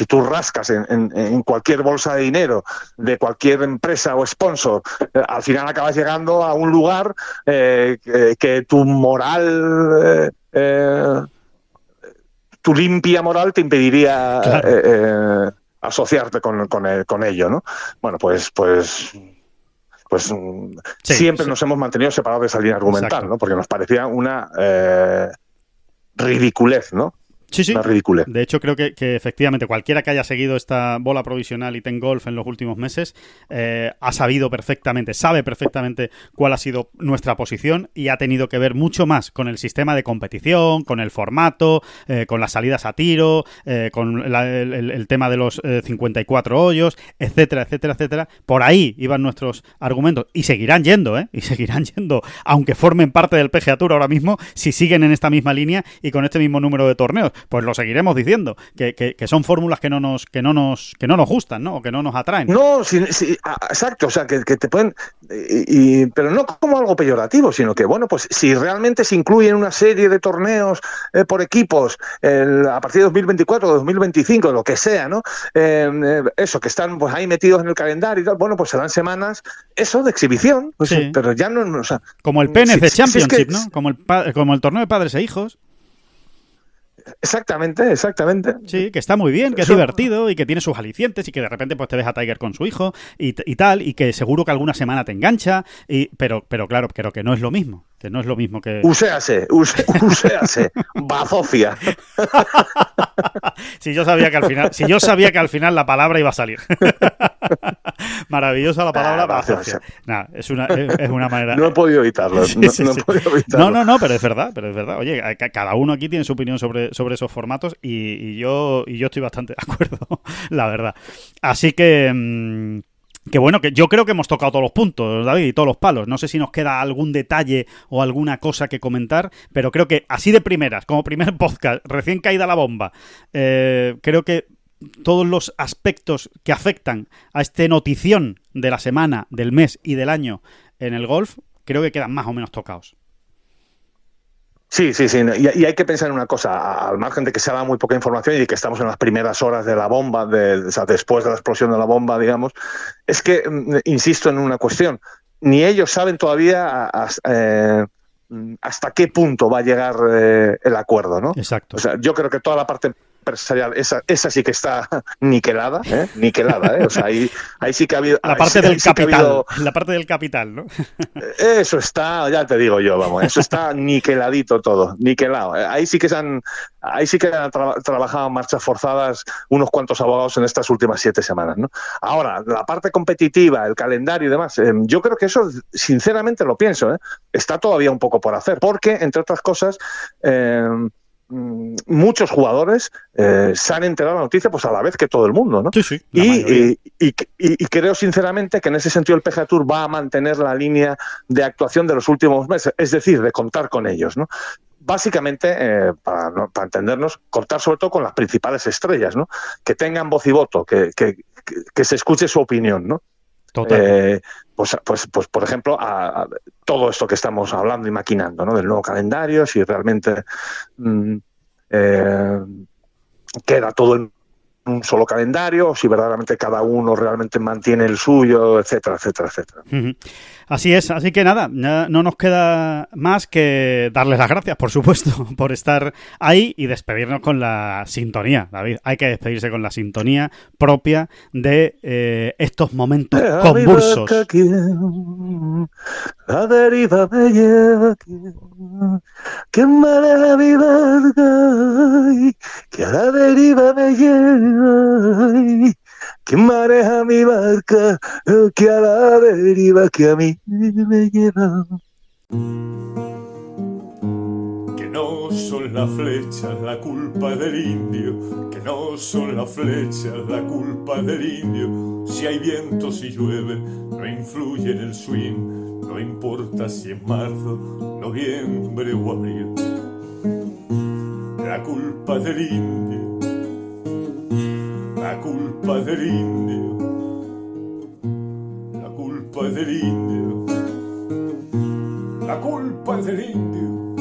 tú rascas en cualquier bolsa de dinero de cualquier empresa o sponsor, al final acabas llegando a un lugar que tu moral, tu limpia moral te impediría asociarte con ello, ¿no? Bueno, pues siempre nos hemos mantenido separados de esa línea argumental, exacto, ¿no? Porque nos parecía una ridiculez, ¿no? Sí. Una ridiculez. De hecho, creo que efectivamente cualquiera que haya seguido esta bola provisional y Ten Golf en los últimos meses sabe perfectamente cuál ha sido nuestra posición y ha tenido que ver mucho más con el sistema de competición, con el formato, con las salidas a tiro, con el tema de los 54 hoyos, etcétera. Por ahí iban nuestros argumentos y seguirán yendo, aunque formen parte del PGA Tour ahora mismo, si siguen en esta misma línea y con este mismo número de torneos. Pues lo seguiremos diciendo, que son fórmulas que no nos gustan, ¿no? O que no nos atraen. No, sí, exacto, o sea, que te pueden... pero no como algo peyorativo, sino que, bueno, pues si realmente se incluyen una serie de torneos por equipos a partir de 2024 o 2025, lo que sea, ¿no? Eso, que están pues ahí metidos en el calendario y tal, bueno, pues serán semanas, eso, de exhibición, pues, sí, pero ya no... O sea, como el PNC Championship, ¿no? Como el torneo de padres e hijos. Exactamente. Sí, que está muy bien, que es divertido y que tiene sus alicientes y que de repente pues te ves a Tiger con su hijo y tal, y que seguro que alguna semana te engancha, pero claro, pero que no es lo mismo, que no es lo mismo que... Uséase, bazofia. Si yo sabía que al final la palabra iba a salir. Maravillosa la palabra bazofia. Nah, es una manera... No he podido evitarlo. Sí. He podido evitarlo. No, pero es verdad. Oye, cada uno aquí tiene su opinión sobre esos formatos y yo estoy bastante de acuerdo, la verdad. Así que bueno, que yo creo que hemos tocado todos los puntos, David, y todos los palos. No sé si nos queda algún detalle o alguna cosa que comentar, pero creo que así de primeras, como primer podcast, recién caída la bomba, creo que todos los aspectos que afectan a este notición de la semana, del mes y del año en el golf, creo que quedan más o menos tocados. Sí. Y hay que pensar en una cosa, al margen de que se da muy poca información y de que estamos en las primeras horas de la bomba, o sea, después de la explosión de la bomba, digamos, es que, insisto en una cuestión, ni ellos saben todavía hasta qué punto va a llegar el acuerdo, ¿no? Exacto. O sea, yo creo que toda la parte empresarial, esa sí que está niquelada, o sea, ahí sí que ha habido... La parte del capital, la parte del capital, ¿no? Eso está, ya te digo yo, vamos, eso está niqueladito todo, niquelado. Ahí sí que han trabajado en marchas forzadas unos cuantos abogados en estas últimas 7 semanas, ¿no? Ahora, la parte competitiva, el calendario y demás, yo creo que eso, sinceramente lo pienso, está todavía un poco por hacer, porque, entre otras cosas, muchos jugadores se han enterado de la noticia pues a la vez que todo el mundo, ¿no? Sí, y creo sinceramente que en ese sentido el PGA Tour va a mantener la línea de actuación de los últimos meses, es decir, de contar con ellos, ¿no? Básicamente, para entendernos, contar sobre todo con las principales estrellas, ¿no? Que tengan voz y voto, que se escuche su opinión, ¿no? Total. Pues, por ejemplo, a todo esto que estamos hablando y maquinando, ¿no? Del nuevo calendario, si realmente queda todo en un solo calendario, o si verdaderamente cada uno realmente mantiene el suyo, etcétera. Uh-huh. Así es, así que nada, no nos queda más que darles las gracias, por supuesto, por estar ahí y despedirnos con la sintonía, David. Hay que despedirse con la sintonía propia de estos momentos convulsos. La deriva me lleva aquí, que maneja mi barca, que a la deriva me lleva, que maneja mi barca, que a la deriva que a mí me lleva. Que no son las flechas la culpa del indio, que no son las flechas la culpa del indio. Si hay viento, si llueve, no influye en el swing, no importa si es marzo, noviembre o abril. La culpa del indio, la culpa del indio, la culpa del indio, la culpa del indio.